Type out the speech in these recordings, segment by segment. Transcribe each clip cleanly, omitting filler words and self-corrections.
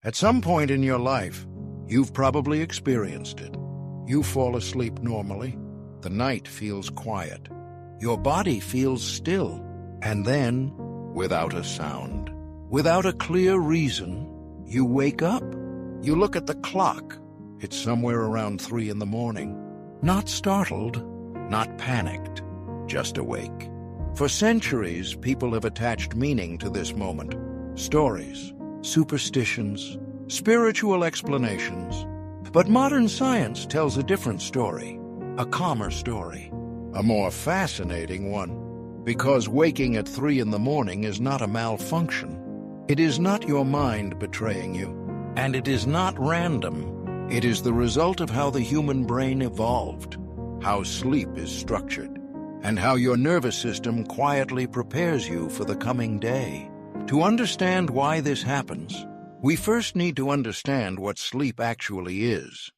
At some point in your life, you've probably experienced it. You fall asleep normally. The night feels quiet. Your body feels still. And then, without a sound, without a clear reason, you wake up. You look at the clock. It's somewhere around 3 in the morning. Not startled, not panicked, just awake. For centuries, people have attached meaning to this moment. Stories, superstitions, spiritual explanations. But modern science tells a different story, a calmer story, a more fascinating one. Because waking at 3 in the morning is not a malfunction. It is not your mind betraying you, and it is not random. It is the result of how the human brain evolved, how sleep is structured, and how your nervous system quietly prepares you for the coming day. To understand why this happens, we first need to understand what sleep actually is.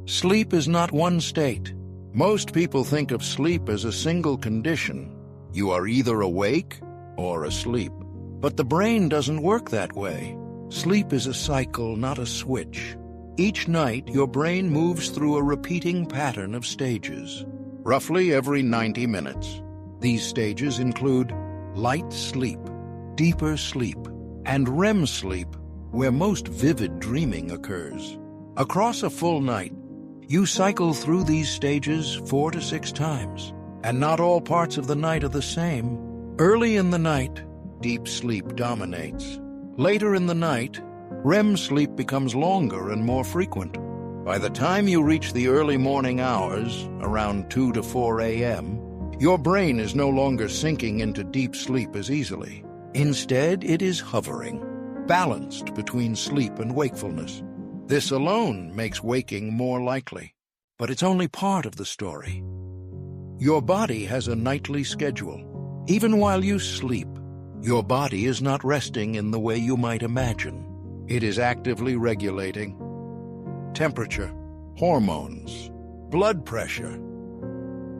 Sleep is not one state. Most people think of sleep as a single condition. You are either awake or asleep. But the brain doesn't work that way. Sleep is a cycle, not a switch. Each night, your brain moves through a repeating pattern of stages, roughly every 90 minutes. These stages include light sleep, deeper sleep, and REM sleep, where most vivid dreaming occurs. Across a full night, you cycle through these stages 4 to 6 times, and not all parts of the night are the same. Early in the night, deep sleep dominates. Later in the night, REM sleep becomes longer and more frequent. By the time you reach the early morning hours, around 2 to 4 a.m., your brain is no longer sinking into deep sleep as easily. Instead, it is hovering, balanced between sleep and wakefulness. This alone makes waking more likely, but it's only part of the story. Your body has a nightly schedule. Even while you sleep, your body is not resting in the way you might imagine. It is actively regulating temperature, hormones, blood pressure,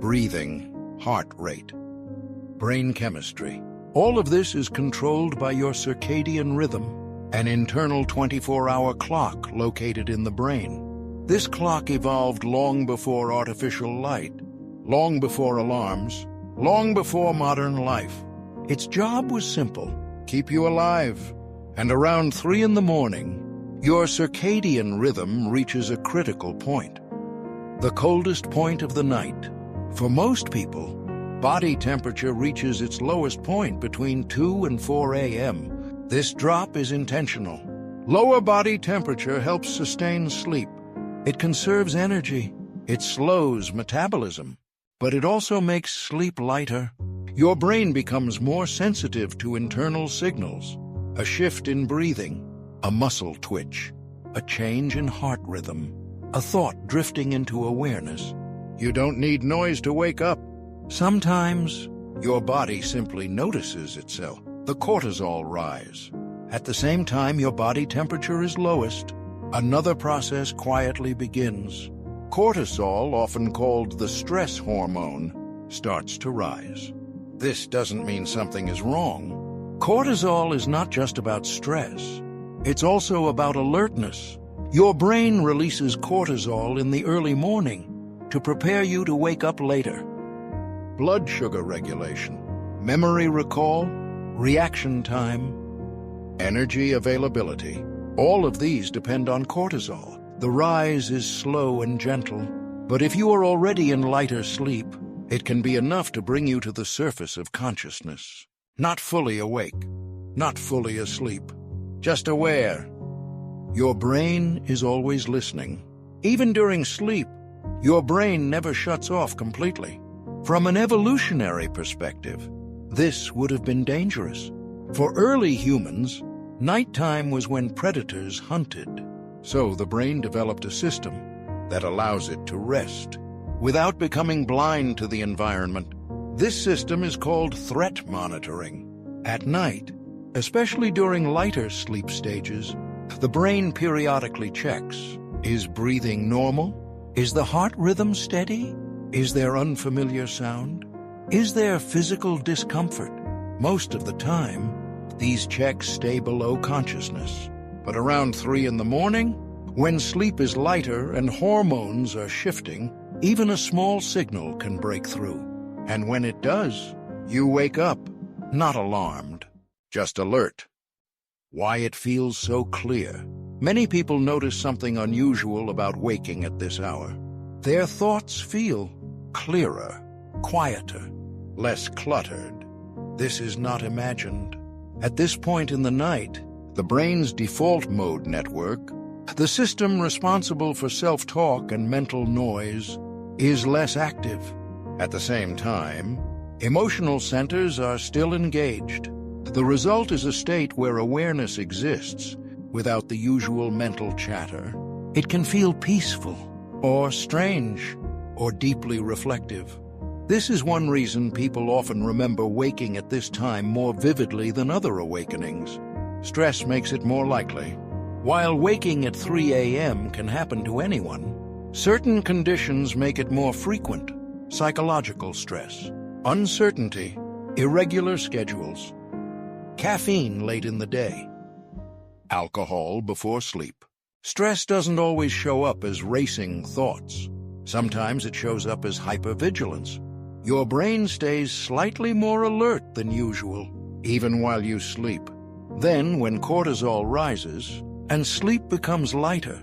breathing, heart rate, brain chemistry. All of this is controlled by your circadian rhythm, an internal 24-hour clock located in the brain. This clock evolved long before artificial light, long before alarms, long before modern life. Its job was simple: keep you alive. And around 3 in the morning, your circadian rhythm reaches a critical point, the coldest point of the night. For most people, body temperature reaches its lowest point between 2 and 4 a.m. This drop is intentional. Lower body temperature helps sustain sleep. It conserves energy. It slows metabolism. But it also makes sleep lighter. Your brain becomes more sensitive to internal signals. A shift in breathing, a muscle twitch, a change in heart rhythm, a thought drifting into awareness. You don't need noise to wake up. Sometimes, your body simply notices itself. The cortisol rise. At the same time your body temperature is lowest, another process quietly begins. Cortisol, often called the stress hormone, starts to rise. This doesn't mean something is wrong. Cortisol is not just about stress. It's also about alertness. Your brain releases cortisol in the early morning to prepare you to wake up later. Blood sugar regulation, memory recall, reaction time, energy availability. All of these depend on cortisol. The rise is slow and gentle, but if you are already in lighter sleep, it can be enough to bring you to the surface of consciousness. Not fully awake, not fully asleep, just aware. Your brain is always listening. Even during sleep, your brain never shuts off completely. From an evolutionary perspective, this would have been dangerous. For early humans, nighttime was when predators hunted. So the brain developed a system that allows it to rest without becoming blind to the environment. This system is called threat monitoring. At night, especially during lighter sleep stages, the brain periodically checks. Is breathing normal? Is the heart rhythm steady? Is there unfamiliar sound? Is there physical discomfort? Most of the time, these checks stay below consciousness. But around 3 in the morning, when sleep is lighter and hormones are shifting, even a small signal can break through. And when it does, you wake up, not alarmed, just alert. Why it feels so clear. Many people notice something unusual about waking at this hour. Their thoughts feel clearer, quieter, less cluttered. This is not imagined. At this point in the night, the brain's default mode network, the system responsible for self-talk and mental noise, is less active. At the same time, emotional centers are still engaged. The result is a state where awareness exists without the usual mental chatter. It can feel peaceful, or strange, or deeply reflective. This is one reason people often remember waking at this time more vividly than other awakenings. Stress makes it more likely. While waking at 3 a.m. can happen to anyone, certain conditions make it more frequent. Psychological stress, uncertainty, irregular schedules, caffeine late in the day, alcohol before sleep. Stress doesn't always show up as racing thoughts. Sometimes it shows up as hypervigilance. Your brain stays slightly more alert than usual, even while you sleep. Then, when cortisol rises and sleep becomes lighter,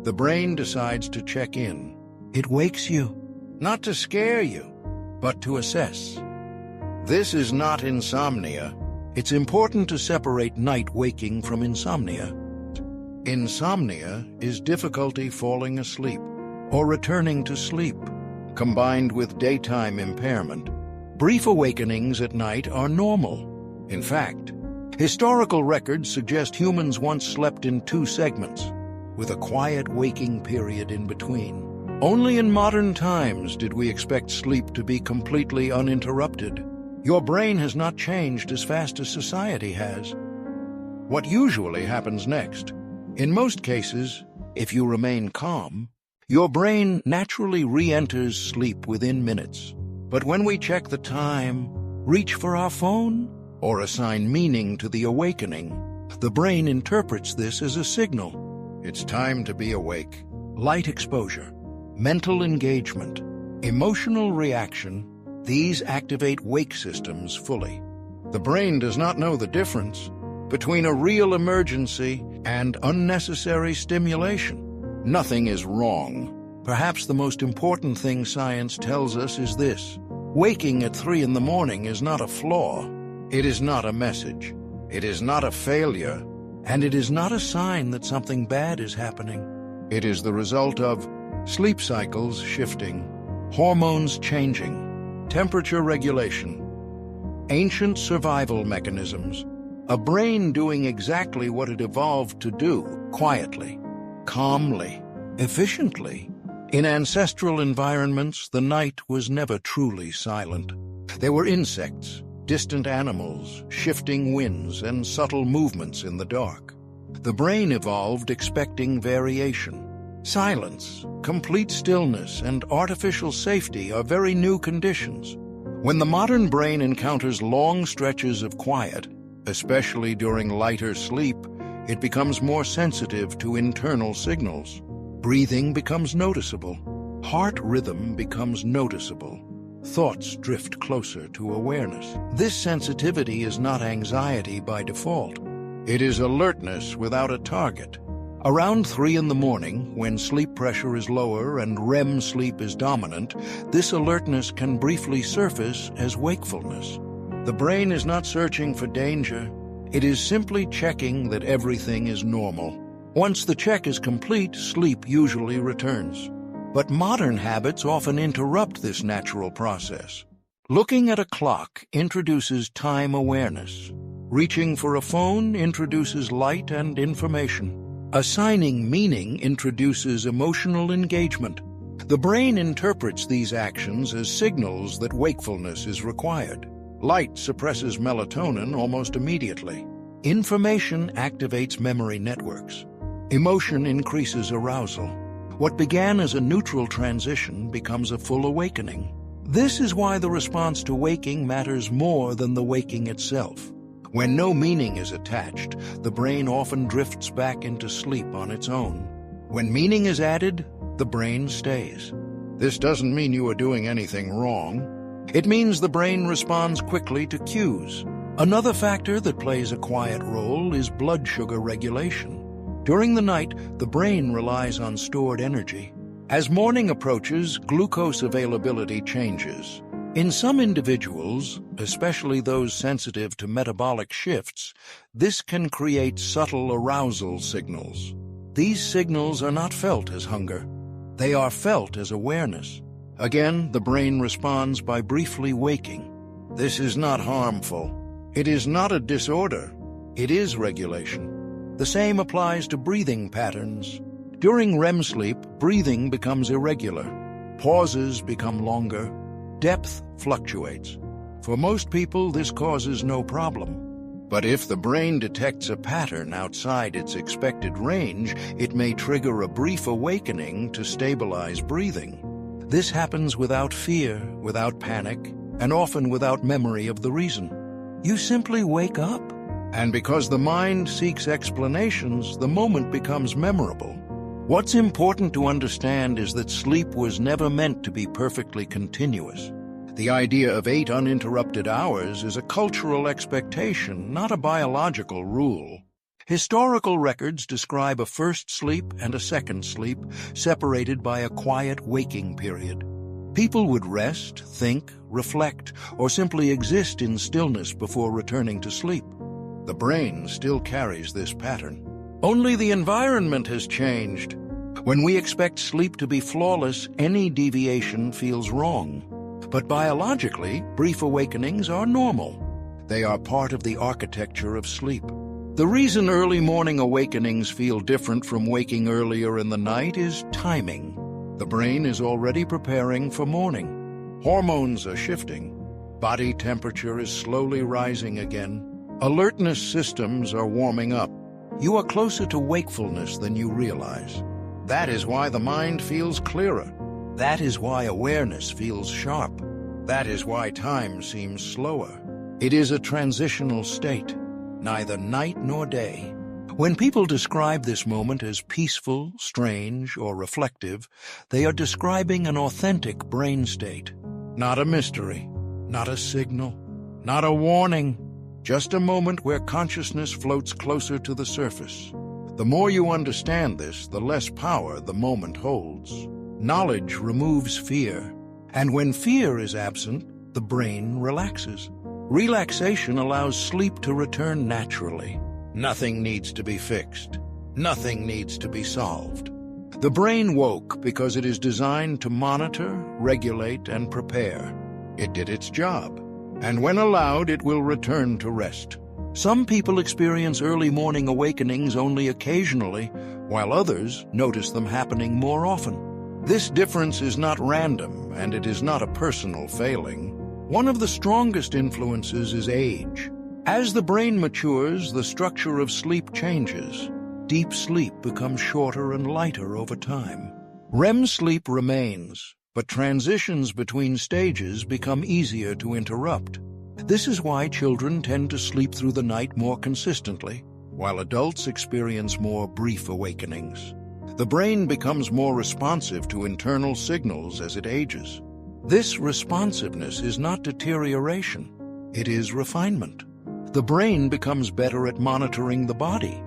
the brain decides to check in. It wakes you, not to scare you, but to assess. This is not insomnia. It's important to separate night waking from insomnia. Insomnia is difficulty falling asleep or returning to sleep, combined with daytime impairment. Brief awakenings at night are normal. In fact, historical records suggest humans once slept in 2 segments, with a quiet waking period in between. Only in modern times did we expect sleep to be completely uninterrupted. Your brain has not changed as fast as society has. What usually happens next? In most cases, if you remain calm, your brain naturally re-enters sleep within minutes. But when we check the time, reach for our phone, or assign meaning to the awakening, the brain interprets this as a signal. It's time to be awake. Light exposure, mental engagement, emotional reaction, these activate wake systems fully. The brain does not know the difference between a real emergency and unnecessary stimulation. Nothing is wrong. Perhaps the most important thing science tells us is this: waking at 3 in the morning is not a flaw. It is not a message. It is not a failure. And it is not a sign that something bad is happening. It is the result of sleep cycles shifting, hormones changing, temperature regulation, ancient survival mechanisms, a brain doing exactly what it evolved to do, quietly, calmly, efficiently. In ancestral environments, the night was never truly silent. There were insects, distant animals, shifting winds, and subtle movements in the dark. The brain evolved expecting variation. Silence, complete stillness, and artificial safety are very new conditions. When the modern brain encounters long stretches of quiet, especially during lighter sleep, it becomes more sensitive to internal signals. Breathing becomes noticeable. Heart rhythm becomes noticeable. Thoughts drift closer to awareness. This sensitivity is not anxiety by default. It is alertness without a target. Around 3 in the morning, when sleep pressure is lower and REM sleep is dominant, this alertness can briefly surface as wakefulness. The brain is not searching for danger. It is simply checking that everything is normal. Once the check is complete, sleep usually returns. But modern habits often interrupt this natural process. Looking at a clock introduces time awareness. Reaching for a phone introduces light and information. Assigning meaning introduces emotional engagement. The brain interprets these actions as signals that wakefulness is required. Light suppresses melatonin almost immediately. Information activates memory networks. Emotion increases arousal. What began as a neutral transition becomes a full awakening. This is why the response to waking matters more than the waking itself. When no meaning is attached, the brain often drifts back into sleep on its own. When meaning is added, the brain stays. This doesn't mean you are doing anything wrong. It means the brain responds quickly to cues. Another factor that plays a quiet role is blood sugar regulation. During the night, the brain relies on stored energy. As morning approaches, glucose availability changes. In some individuals, especially those sensitive to metabolic shifts, this can create subtle arousal signals. These signals are not felt as hunger. They are felt as awareness. Again, the brain responds by briefly waking. This is not harmful. It is not a disorder. It is regulation. The same applies to breathing patterns. During REM sleep, breathing becomes irregular. Pauses become longer. Depth fluctuates. For most people, this causes no problem. But if the brain detects a pattern outside its expected range, it may trigger a brief awakening to stabilize breathing. This happens without fear, without panic, and often without memory of the reason. You simply wake up. And because the mind seeks explanations, the moment becomes memorable. What's important to understand is that sleep was never meant to be perfectly continuous. The idea of 8 uninterrupted hours is a cultural expectation, not a biological rule. Historical records describe a first sleep and a second sleep, separated by a quiet waking period. People would rest, think, reflect, or simply exist in stillness before returning to sleep. The brain still carries this pattern. Only the environment has changed. When we expect sleep to be flawless, any deviation feels wrong. But biologically, brief awakenings are normal. They are part of the architecture of sleep. The reason early morning awakenings feel different from waking earlier in the night is timing. The brain is already preparing for morning. Hormones are shifting. Body temperature is slowly rising again. Alertness systems are warming up. You are closer to wakefulness than you realize. That is why the mind feels clearer. That is why awareness feels sharp. That is why time seems slower. It is a transitional state, neither night nor day. When people describe this moment as peaceful, strange, or reflective, they are describing an authentic brain state. Not a mystery, not a signal, not a warning, just a moment where consciousness floats closer to the surface. The more you understand this, the less power the moment holds. Knowledge removes fear, and when fear is absent, the brain relaxes. Relaxation allows sleep to return naturally. Nothing needs to be fixed. Nothing needs to be solved. The brain woke because it is designed to monitor, regulate, and prepare. It did its job, and when allowed, it will return to rest. Some people experience early morning awakenings only occasionally, while others notice them happening more often. This difference is not random, and it is not a personal failing. One of the strongest influences is age. As the brain matures, the structure of sleep changes. Deep sleep becomes shorter and lighter over time. REM sleep remains, but transitions between stages become easier to interrupt. This is why children tend to sleep through the night more consistently, while adults experience more brief awakenings. The brain becomes more responsive to internal signals as it ages. This responsiveness is not deterioration, it is refinement. The brain becomes better at monitoring the body,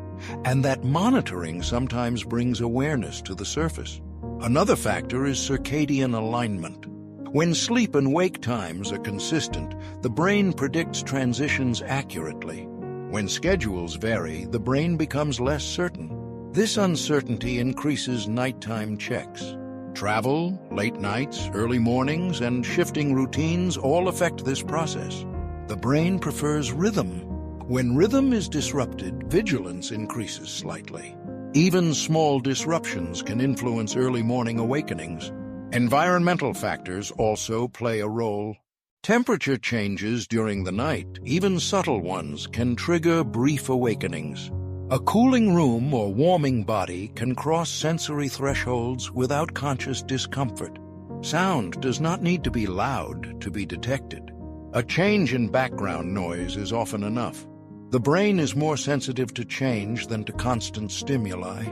and that monitoring sometimes brings awareness to the surface. Another factor is circadian alignment. When sleep and wake times are consistent, the brain predicts transitions accurately. When schedules vary, the brain becomes less certain. This uncertainty increases nighttime checks. Travel, late nights, early mornings, and shifting routines all affect this process. The brain prefers rhythm. When rhythm is disrupted, vigilance increases slightly. Even small disruptions can influence early morning awakenings. Environmental factors also play a role. Temperature changes during the night, even subtle ones, can trigger brief awakenings. A cooling room or warming body can cross sensory thresholds without conscious discomfort. Sound does not need to be loud to be detected. A change in background noise is often enough. The brain is more sensitive to change than to constant stimuli.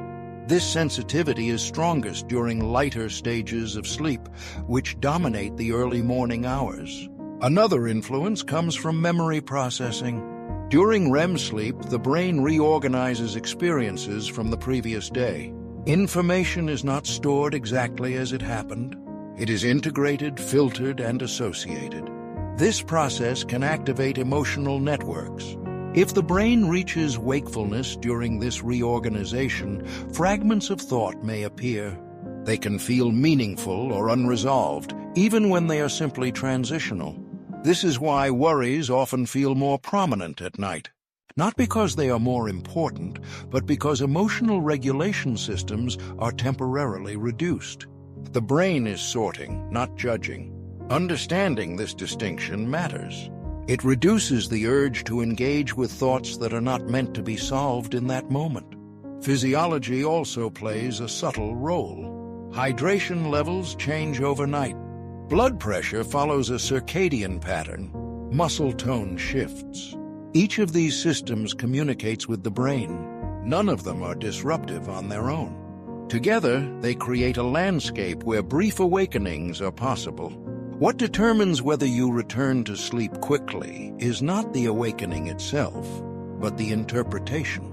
This sensitivity is strongest during lighter stages of sleep, which dominate the early morning hours. Another influence comes from memory processing. During REM sleep, the brain reorganizes experiences from the previous day. Information is not stored exactly as it happened. It is integrated, filtered, and associated. This process can activate emotional networks. If the brain reaches wakefulness during this reorganization, fragments of thought may appear. They can feel meaningful or unresolved, even when they are simply transitional. This is why worries often feel more prominent at night. Not because they are more important, but because emotional regulation systems are temporarily reduced. The brain is sorting, not judging. Understanding this distinction matters. It reduces the urge to engage with thoughts that are not meant to be solved in that moment. Physiology also plays a subtle role. Hydration levels change overnight. Blood pressure follows a circadian pattern. Muscle tone shifts. Each of these systems communicates with the brain. None of them are disruptive on their own. Together, they create a landscape where brief awakenings are possible. What determines whether you return to sleep quickly is not the awakening itself, but the interpretation.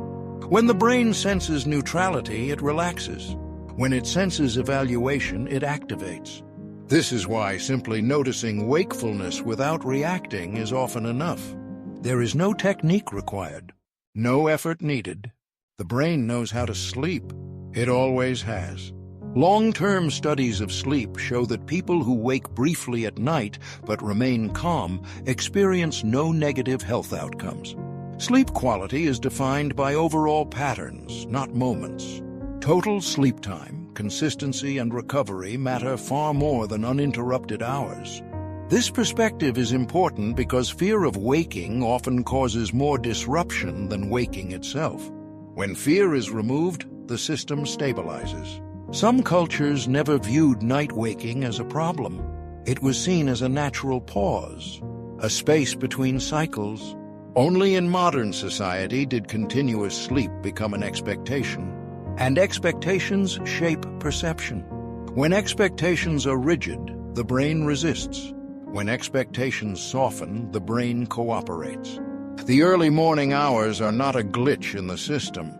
When the brain senses neutrality, it relaxes. When it senses evaluation, it activates. This is why simply noticing wakefulness without reacting is often enough. There is no technique required, no effort needed. The brain knows how to sleep. It always has. Long-term studies of sleep show that people who wake briefly at night but remain calm experience no negative health outcomes. Sleep quality is defined by overall patterns, not moments. Total sleep time, consistency, and recovery matter far more than uninterrupted hours. This perspective is important because fear of waking often causes more disruption than waking itself. When fear is removed, the system stabilizes. Some cultures never viewed night waking as a problem. It was seen as a natural pause, a space between cycles. Only in modern society did continuous sleep become an expectation. And expectations shape perception. When expectations are rigid, the brain resists. When expectations soften, the brain cooperates. The early morning hours are not a glitch in the system.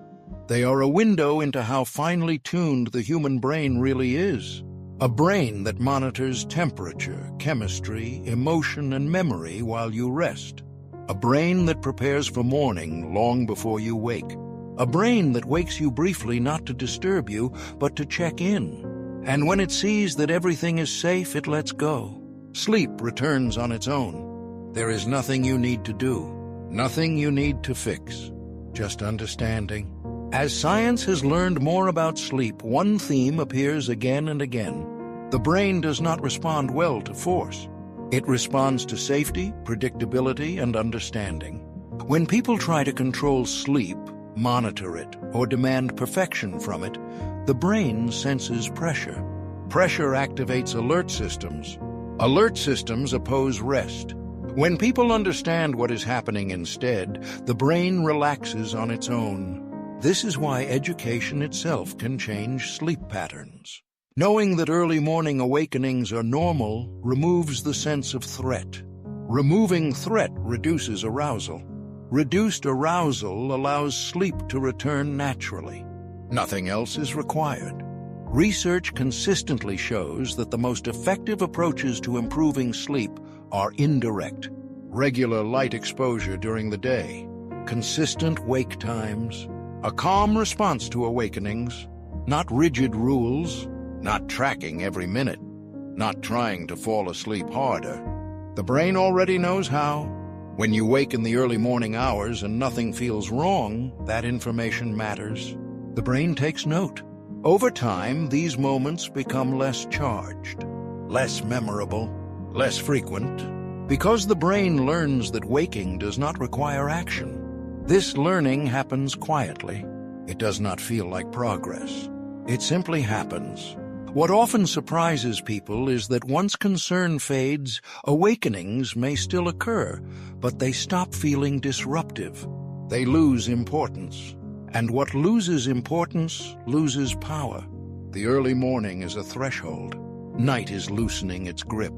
They are a window into how finely tuned the human brain really is. A brain that monitors temperature, chemistry, emotion, and memory while you rest. A brain that prepares for morning long before you wake. A brain that wakes you briefly not to disturb you, but to check in. And when it sees that everything is safe, it lets go. Sleep returns on its own. There is nothing you need to do, nothing you need to fix, just understanding. As science has learned more about sleep, one theme appears again and again. The brain does not respond well to force. It responds to safety, predictability, and understanding. When people try to control sleep, monitor it, or demand perfection from it, the brain senses pressure. Pressure activates alert systems. Alert systems oppose rest. When people understand what is happening instead, the brain relaxes on its own. This is why education itself can change sleep patterns. Knowing that early morning awakenings are normal removes the sense of threat. Removing threat reduces arousal. Reduced arousal allows sleep to return naturally. Nothing else is required. Research consistently shows that the most effective approaches to improving sleep are indirect. Regular light exposure during the day, consistent wake times, a calm response to awakenings, not rigid rules, not tracking every minute, not trying to fall asleep harder. The brain already knows how. When you wake in the early morning hours and nothing feels wrong, that information matters. The brain takes note. Over time, these moments become less charged, less memorable, less frequent, because the brain learns that waking does not require action. This learning happens quietly. It does not feel like progress. It simply happens. What often surprises people is that once concern fades, awakenings may still occur, but they stop feeling disruptive. They lose importance. And what loses importance loses power. The early morning is a threshold. Night is loosening its grip.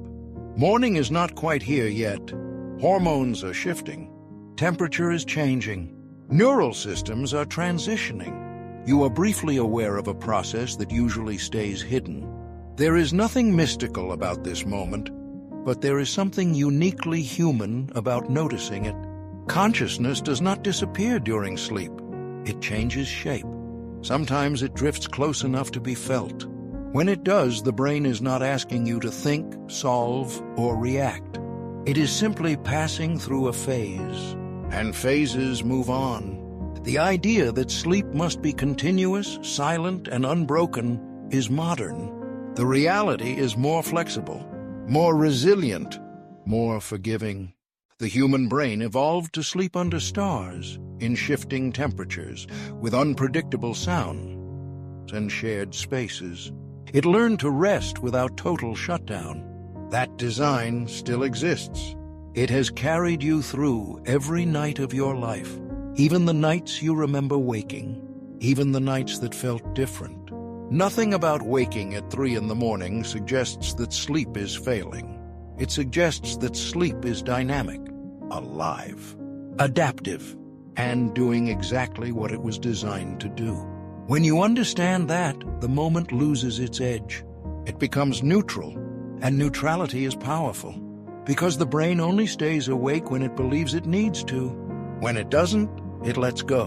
Morning is not quite here yet. Hormones are shifting. Temperature is changing. Neural systems are transitioning. You are briefly aware of a process that usually stays hidden. There is nothing mystical about this moment, but there is something uniquely human about noticing it. Consciousness does not disappear during sleep. It changes shape. Sometimes it drifts close enough to be felt. When it does, the brain is not asking you to think, solve, or react. It is simply passing through a phase. And phases move on. The idea that sleep must be continuous, silent, and unbroken is modern. The reality is more flexible, more resilient, more forgiving. The human brain evolved to sleep under stars, in shifting temperatures, with unpredictable sounds and shared spaces. It learned to rest without total shutdown. That design still exists. It has carried you through every night of your life, even the nights you remember waking, even the nights that felt different. Nothing about waking at 3 in the morning suggests that sleep is failing. It suggests that sleep is dynamic, alive, adaptive, and doing exactly what it was designed to do. When you understand that, the moment loses its edge. It becomes neutral, and neutrality is powerful, because the brain only stays awake when it believes it needs to. When it doesn't, it lets go,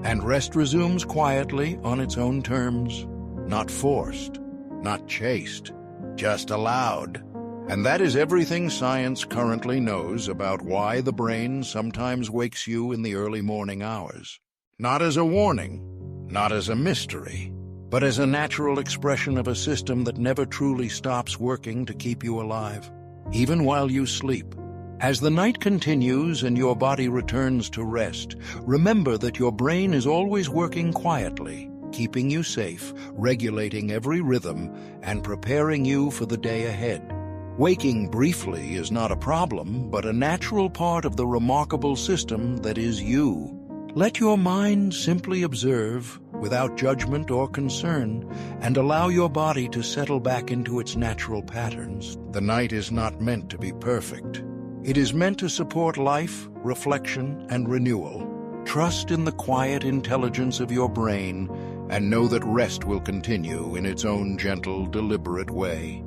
and rest resumes quietly on its own terms, not forced, not chased, just allowed. And that is everything science currently knows about why the brain sometimes wakes you in the early morning hours. Not as a warning, not as a mystery, but as a natural expression of a system that never truly stops working to keep you alive, even while you sleep. As the night continues and your body returns to rest, remember that your brain is always working quietly, keeping you safe, regulating every rhythm, and preparing you for the day ahead. Waking briefly is not a problem, but a natural part of the remarkable system that is you. Let your mind simply observe, without judgment or concern, and allow your body to settle back into its natural patterns. The night is not meant to be perfect. It is meant to support life, reflection, and renewal. Trust in the quiet intelligence of your brain, and know that rest will continue in its own gentle, deliberate way.